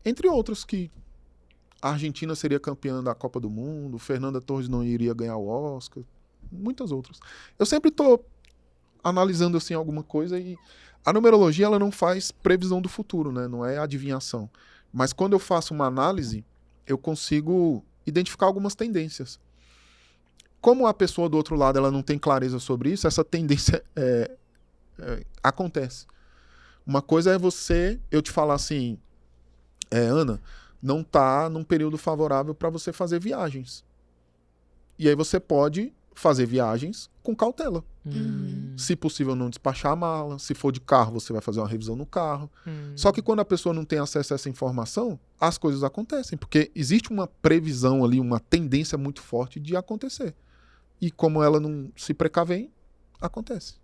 entre outros, que a Argentina seria campeã da Copa do Mundo, Fernanda Torres não iria ganhar o Oscar, muitas outras. Eu sempre estou analisando assim alguma coisa e a numerologia ela não faz previsão do futuro, né? Não é adivinhação. Mas quando eu faço uma análise, eu consigo identificar algumas tendências. Como a pessoa do outro lado ela não tem clareza sobre isso, essa tendência acontece. Uma coisa é eu te falar assim, Ana, não está num período favorável para você fazer viagens. E aí você pode fazer viagens com cautela. Se possível, não despachar a mala. Se for de carro, você vai fazer uma revisão no carro. Só que quando a pessoa não tem acesso a essa informação, as coisas acontecem. Porque existe uma previsão ali, uma tendência muito forte de acontecer. E como ela não se precavém, acontece.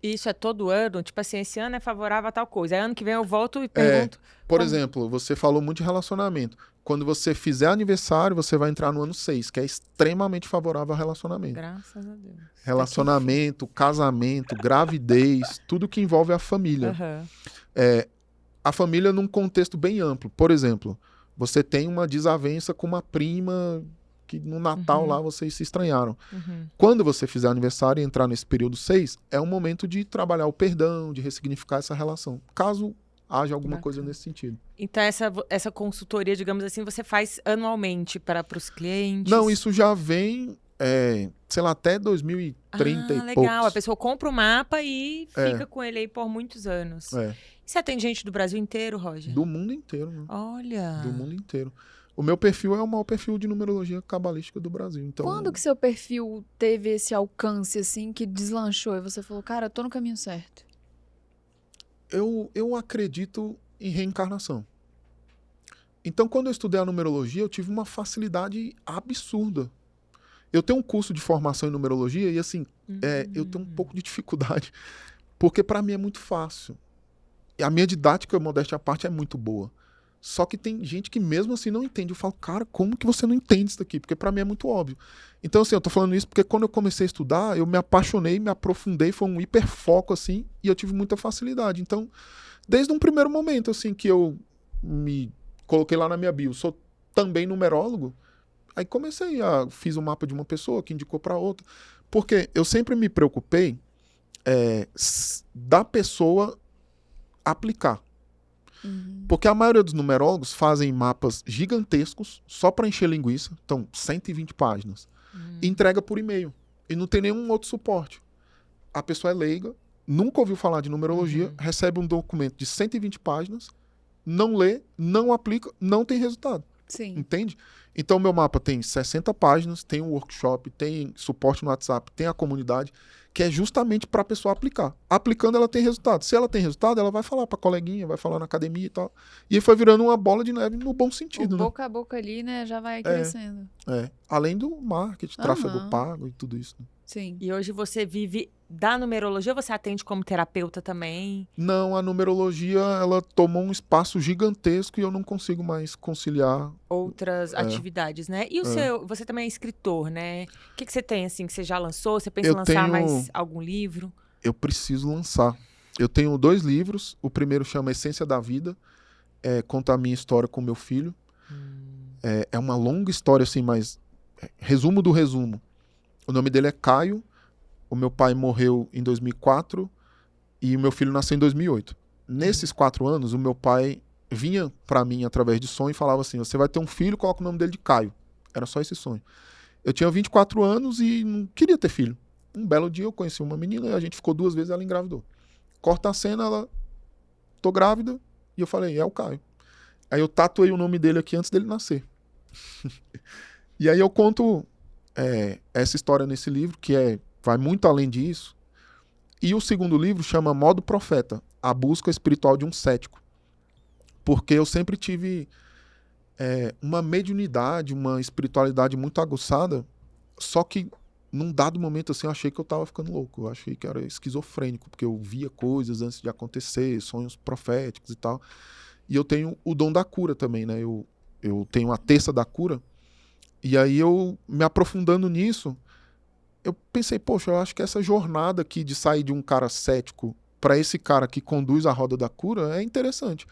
Isso é todo ano? Tipo assim, esse ano é favorável a tal coisa. Aí ano que vem eu volto e pergunto. Por exemplo, você falou muito de relacionamento. Quando você fizer aniversário, você vai entrar no ano 6, que é extremamente favorável ao relacionamento. Graças a Deus. Relacionamento, casamento, gravidez, tudo que envolve a família. A família num contexto bem amplo. Por exemplo, você tem uma desavença com uma prima que no Natal lá vocês se estranharam. Quando você fizer aniversário e entrar nesse período 6, é um momento de trabalhar o perdão, de ressignificar essa relação. Caso haja alguma coisa nesse sentido. Então, essa consultoria, digamos assim, você faz anualmente para os clientes? Não, isso já vem, sei lá, até 2030 e legal. poucos. A pessoa compra o mapa e fica com ele aí por muitos anos. Você atende gente do Brasil inteiro, Roger? Do mundo inteiro. Né? Olha! Do mundo inteiro. O meu perfil é o maior perfil de numerologia cabalística do Brasil. Então, quando que seu perfil teve esse alcance, assim, que deslanchou e você falou, cara, eu tô no caminho certo? Eu acredito em reencarnação. Então, quando eu estudei a numerologia, eu tive uma facilidade absurda. Eu tenho um curso de formação em numerologia e, assim, eu tenho um pouco de dificuldade, porque para mim é muito fácil. E a minha didática, modéstia à parte, é muito boa. Só que tem gente que mesmo assim não entende. Eu falo, cara, como que você não entende isso daqui? Porque para mim é muito óbvio. Então, assim, eu tô falando isso porque quando eu comecei a estudar, eu me apaixonei, me aprofundei, foi um hiperfoco, assim, e eu tive muita facilidade. Então, desde um primeiro momento, assim, que eu me coloquei lá na minha bio, sou também numerólogo, aí fiz um mapa de uma pessoa que indicou para outra. Porque eu sempre me preocupei da pessoa aplicar. Porque a maioria dos numerólogos fazem mapas gigantescos só para encher linguiça, então 120 páginas, e entrega por e-mail. E não tem nenhum outro suporte. A pessoa é leiga, nunca ouviu falar de numerologia, recebe um documento de 120 páginas, não lê, não aplica, não tem resultado. Sim. Entende? Então, meu mapa tem 60 páginas, tem um workshop, tem suporte no WhatsApp, tem a comunidade, que é justamente para a pessoa aplicar. Aplicando, ela tem resultado. Se ela tem resultado, ela vai falar para coleguinha, vai falar na academia e tal. E aí foi virando uma bola de neve no bom sentido, né? Boca a boca ali, né, já vai crescendo. Além do marketing, tráfego pago e tudo isso. Né? Sim. E hoje você vive da numerologia, você atende como terapeuta também? Não, a numerologia, ela tomou um espaço gigantesco e eu não consigo mais conciliar. Outras atividades, né? E você também é escritor, né? O que você tem, assim, que você já lançou? Você pensa em lançar mais algum livro? Eu preciso lançar. Eu tenho 2 livros. O primeiro chama Essência da Vida. Conta a minha história com meu filho. É uma longa história, assim, mas resumo do resumo. O nome dele é Caio. O meu pai morreu em 2004 e o meu filho nasceu em 2008. Nesses 4 anos, o meu pai vinha pra mim através de sonho e falava assim, você vai ter um filho, coloca o nome dele de Caio. Era só esse sonho. Eu tinha 24 anos e não queria ter filho. Um belo dia eu conheci uma menina e a gente ficou 2 vezes, ela engravidou. Corta a cena, ela... Tô grávida. E eu falei, é o Caio. Aí eu tatuei o nome dele aqui antes dele nascer. E aí eu conto essa história nesse livro, que vai muito além disso. E o segundo livro chama Modo Profeta, a busca espiritual de um cético. Porque eu sempre tive uma mediunidade, uma espiritualidade muito aguçada, só que num dado momento assim eu achei que eu tava ficando louco, eu achei que era esquizofrênico, porque eu via coisas antes de acontecer, sonhos proféticos e tal. E eu tenho o dom da cura também, né? Eu tenho a terça da cura. E aí eu, me aprofundando nisso, eu pensei, poxa, eu acho que essa jornada aqui de sair de um cara cético para esse cara que conduz a roda da cura é interessante.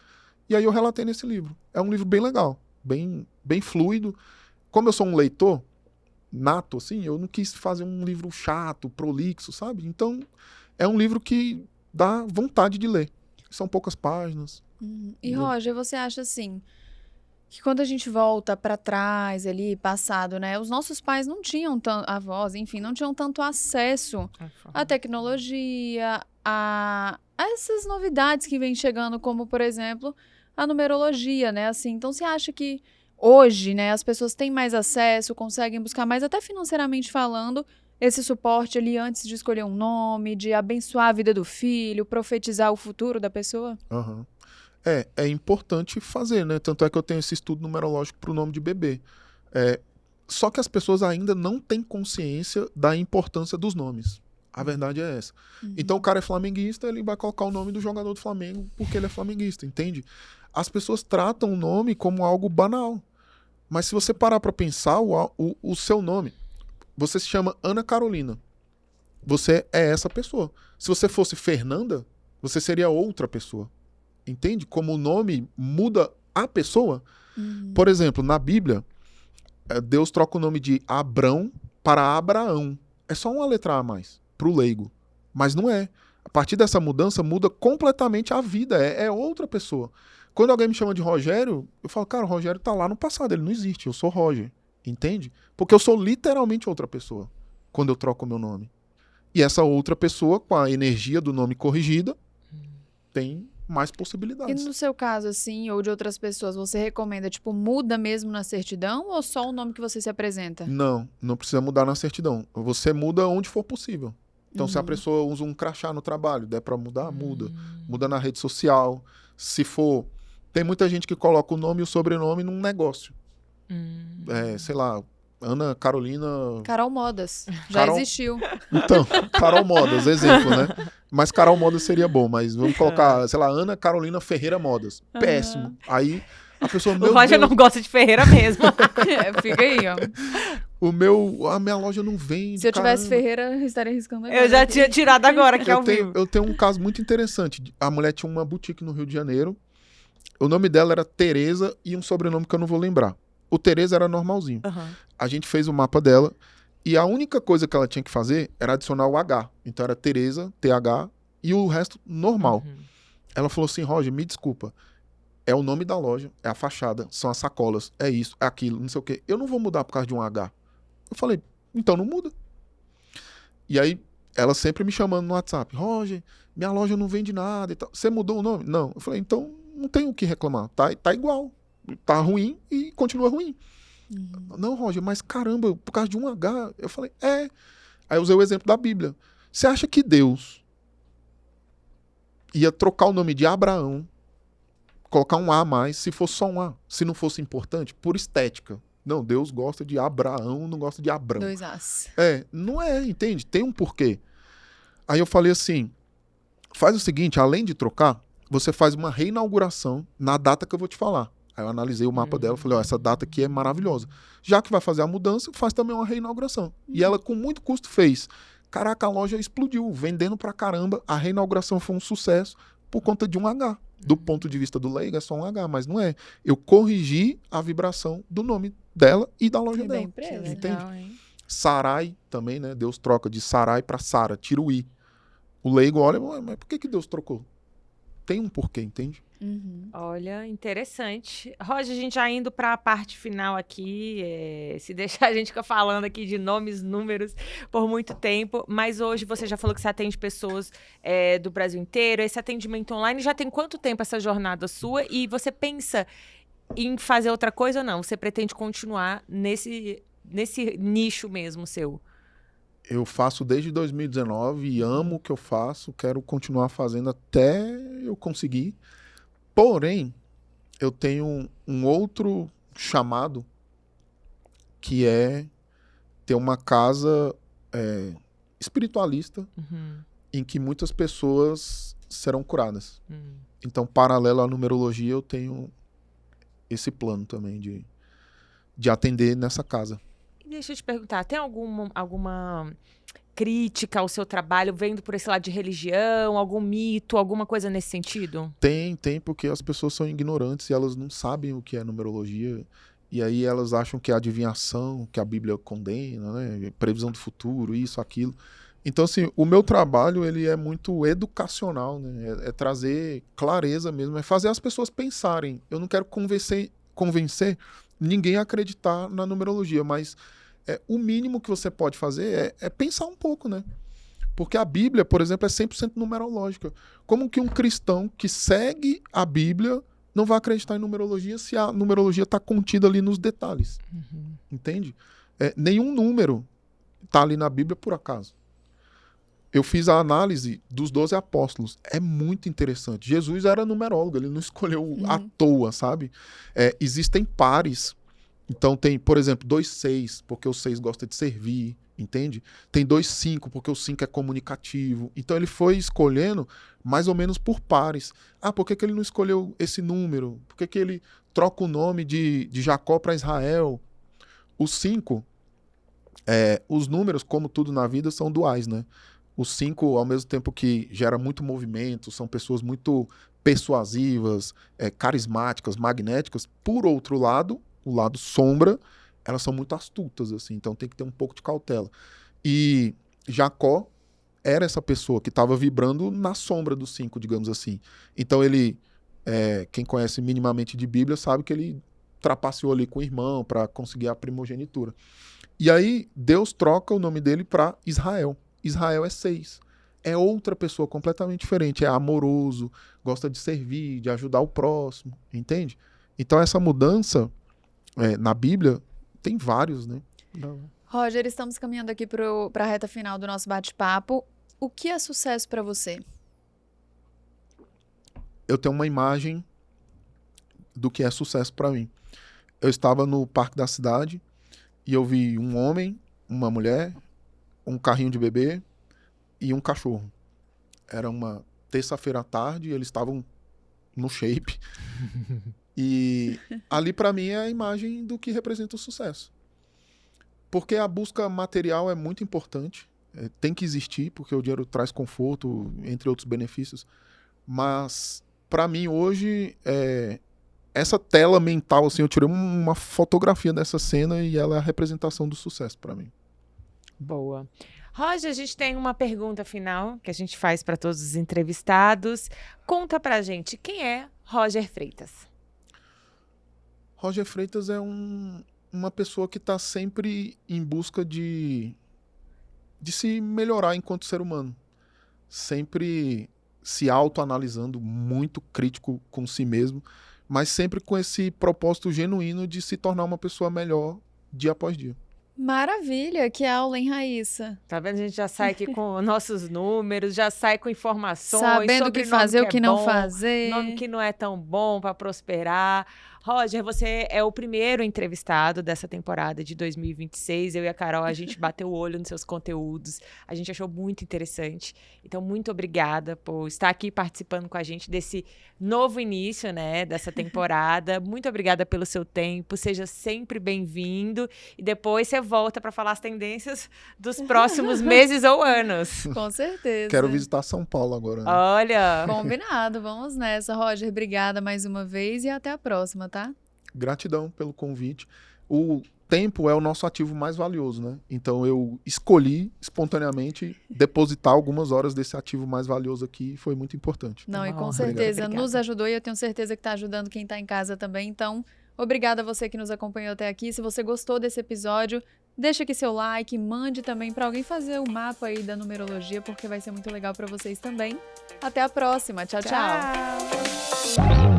E aí eu relatei nesse livro. É um livro bem legal, bem fluido. Como eu sou um leitor nato, assim, eu não quis fazer um livro chato, prolixo, sabe? Então, é um livro que dá vontade de ler. São poucas páginas. E, Roger, você acha assim, que quando a gente volta para trás ali, passado, né? Os nossos pais não tinham tanto, avós, enfim, não tinham tanto acesso à tecnologia, a essas novidades que vêm chegando, como, por exemplo, a numerologia, né? Assim, então, você acha que hoje, né, as pessoas têm mais acesso, conseguem buscar mais, até financeiramente falando, esse suporte ali antes de escolher um nome, de abençoar a vida do filho, profetizar o futuro da pessoa? Uhum. É importante fazer, né? Tanto é que eu tenho esse estudo numerológico para o nome de bebê. Só que as pessoas ainda não têm consciência da importância dos nomes. A verdade é essa. Então o cara é flamenguista, ele vai colocar o nome do jogador do Flamengo porque ele é flamenguista, entende? As pessoas tratam o nome como algo banal. Mas se você parar para pensar, o seu nome, você se chama Ana Carolina. Você é essa pessoa. Se você fosse Fernanda, você seria outra pessoa. Entende? Como o nome muda a pessoa. Por exemplo, na Bíblia, Deus troca o nome de Abrão para Abraão. É só uma letra a mais, pro leigo. Mas não é. A partir dessa mudança, muda completamente a vida. É outra pessoa. Quando alguém me chama de Rogério, eu falo, cara, o Rogério tá lá no passado, ele não existe, eu sou Roger. Entende? Porque eu sou literalmente outra pessoa quando eu troco o meu nome. E essa outra pessoa, com a energia do nome corrigida, tem mais possibilidades. E no seu caso, assim, ou de outras pessoas, você recomenda, tipo, muda mesmo na certidão ou só o nome que você se apresenta? Não precisa mudar na certidão. Você muda onde for possível. Então, se a pessoa usa um crachá no trabalho, der pra mudar, muda. Muda na rede social. Se for... Tem muita gente que coloca o nome e o sobrenome num negócio. Sei lá, Ana Carolina... Carol Modas. Já Carol- existiu. Então, Carol Modas, exemplo, né? Mas Carol Modas seria bom, mas vamos colocar, sei lá, Ana Carolina Ferreira Modas. Péssimo. Aí a pessoa, O meu Roger Deus, não gosta de Ferreira mesmo. Fica aí, ó. a minha loja não vende, Se eu tivesse caramba. Ferreira, eu estaria riscando agora. Eu já tinha tirado agora aqui ao vivo. Eu tenho um caso muito interessante. A mulher tinha uma boutique no Rio de Janeiro. O nome dela era Tereza e um sobrenome que eu não vou lembrar. O Tereza era normalzinho. Aham. A gente fez o mapa dela e a única coisa que ela tinha que fazer era adicionar o H. Então era Tereza, TH e o resto normal. Uhum. Ela falou assim, Roger, me desculpa. É o nome da loja, é a fachada, são as sacolas, é isso, é aquilo, não sei o quê. Eu não vou mudar por causa de um H. Eu falei, então não muda. E aí, ela sempre me chamando no WhatsApp. Roger, minha loja não vende nada e tal. Você mudou o nome? Não. Eu falei, então não tem o que reclamar. Tá igual. Tá ruim e continua ruim. Não, Roger, mas caramba, por causa de um H. Eu falei, é. Aí eu usei o exemplo da Bíblia. Você acha que Deus ia trocar o nome de Abraão, colocar um A a mais, se fosse só um A? Se não fosse importante, por estética. Não, Deus gosta de Abraão, não gosta de Abrão. 2 As. Não é, entende? Tem um porquê. Aí eu falei assim, faz o seguinte, além de trocar, você faz uma reinauguração na data que eu vou te falar. Aí eu analisei o mapa dela e falei, ó, essa data aqui é maravilhosa. Já que vai fazer a mudança, faz também uma reinauguração. E ela, com muito custo, fez. Caraca, a loja explodiu, vendendo pra caramba. A reinauguração foi um sucesso por conta de um H. Do ponto de vista do leigo, é só um H, mas não é. Eu corrigi a vibração do nome dela e da loja É dela. bem empresa. Entende? Legal, hein? Sarai também, né? Deus troca de Sarai pra Sara, tira o I. O leigo olha, "Ué, mas por que Deus trocou? Tem um porquê, entende? Uhum. Olha, interessante. Roger, a gente já indo para a parte final aqui, se deixar a gente fica falando aqui de nomes, números por muito tempo, mas hoje você já falou que você atende pessoas do Brasil inteiro, esse atendimento online já tem quanto tempo essa jornada sua e você pensa em fazer outra coisa ou não? Você pretende continuar nesse nicho mesmo seu? Eu faço desde 2019 e amo o que eu faço, quero continuar fazendo até eu conseguir. Porém, eu tenho um outro chamado que é ter uma casa espiritualista Uhum. em que muitas pessoas serão curadas. Uhum. Então, paralelo à numerologia, eu tenho esse plano também de atender nessa casa. Deixa eu te perguntar, tem alguma crítica ao seu trabalho vendo por esse lado de religião, algum mito, alguma coisa nesse sentido? Tem, porque as pessoas são ignorantes e elas não sabem o que é numerologia. E aí elas acham que é adivinhação, que a Bíblia condena, né? Previsão do futuro, isso, aquilo. Então, assim, o meu trabalho, ele é muito educacional, né? É trazer clareza mesmo, é fazer as pessoas pensarem. Eu não quero convencer ninguém a acreditar na numerologia, mas o mínimo que você pode fazer é pensar um pouco, né? Porque a Bíblia, por exemplo, é 100% numerológica. Como que um cristão que segue a Bíblia não vai acreditar em numerologia se a numerologia está contida ali nos detalhes? Uhum. Entende? Nenhum número está ali na Bíblia por acaso. Eu fiz a análise dos 12 apóstolos. É muito interessante. Jesus era numerólogo, ele não escolheu à toa, sabe? Existem pares. Então tem, por exemplo, 2,6, porque o 6 gosta de servir, entende? Tem 2,5, porque o 5 é comunicativo. Então ele foi escolhendo mais ou menos por pares. Ah, por que ele não escolheu esse número? Por que ele troca o nome de Jacó para Israel? O 5, os números, como tudo na vida, são duais, né? O 5, ao mesmo tempo que gera muito movimento, são pessoas muito persuasivas, carismáticas, magnéticas. Por outro lado, o lado sombra, elas são muito astutas, assim, então tem que ter um pouco de cautela. E Jacó era essa pessoa que estava vibrando na sombra do 5, digamos assim. Então ele, quem conhece minimamente de Bíblia, sabe que ele trapaceou ali com o irmão para conseguir a primogenitura. E aí Deus troca o nome dele para Israel. Israel é 6. É outra pessoa completamente diferente, é amoroso, gosta de servir, de ajudar o próximo, entende? Então essa mudança na Bíblia tem vários, né? Roger, estamos caminhando aqui para a reta final do nosso bate-papo. O que é sucesso para você? Eu tenho uma imagem do que é sucesso para mim. Eu estava no Parque da Cidade e eu vi um homem, uma mulher, um carrinho de bebê e um cachorro. Era uma terça-feira à tarde, eles estavam no shape. E ali, para mim, é a imagem do que representa o sucesso. Porque a busca material é muito importante, tem que existir, porque o dinheiro traz conforto, entre outros benefícios. Mas, para mim, hoje, essa tela mental, assim, eu tirei uma fotografia dessa cena e ela é a representação do sucesso para mim. Boa. Roger, a gente tem uma pergunta final que a gente faz para todos os entrevistados. Conta pra gente, quem é Roger Freitas? Roger Freitas é uma pessoa que está sempre em busca de se melhorar enquanto ser humano. Sempre se autoanalisando, muito crítico com si mesmo, mas sempre com esse propósito genuíno de se tornar uma pessoa melhor dia após dia. Maravilha, que aula, hein, Raíssa? Tá vendo? A gente já sai aqui com nossos números, já sai com informações Sabendo o sobre que fazer, nome o que é não bom, fazer. nome que não é tão bom para prosperar. Roger, você é o primeiro entrevistado dessa temporada de 2026. Eu e a Carol, a gente bateu o olho nos seus conteúdos. A gente achou muito interessante. Então, muito obrigada por estar aqui participando com a gente desse novo início, né, dessa temporada. Muito obrigada pelo seu tempo. Seja sempre bem-vindo. E depois você volta para falar as tendências dos próximos meses ou anos. Com certeza. Quero visitar São Paulo agora. Né? Olha! Combinado, vamos nessa. Roger, obrigada mais uma vez e até a próxima, tá? Gratidão pelo convite. O tempo é o nosso ativo mais valioso, né? Então eu escolhi espontaneamente depositar algumas horas desse ativo mais valioso aqui e foi muito importante. Não, e com honra. certeza Obrigada. nos ajudou e eu tenho certeza que está ajudando quem está em casa também. Então, obrigada a você que nos acompanhou até aqui. Se você gostou desse episódio, deixa aqui seu like, mande também para alguém fazer o mapa aí da numerologia, porque vai ser muito legal para vocês também. Até a próxima. Tchau, tchau. Tchau.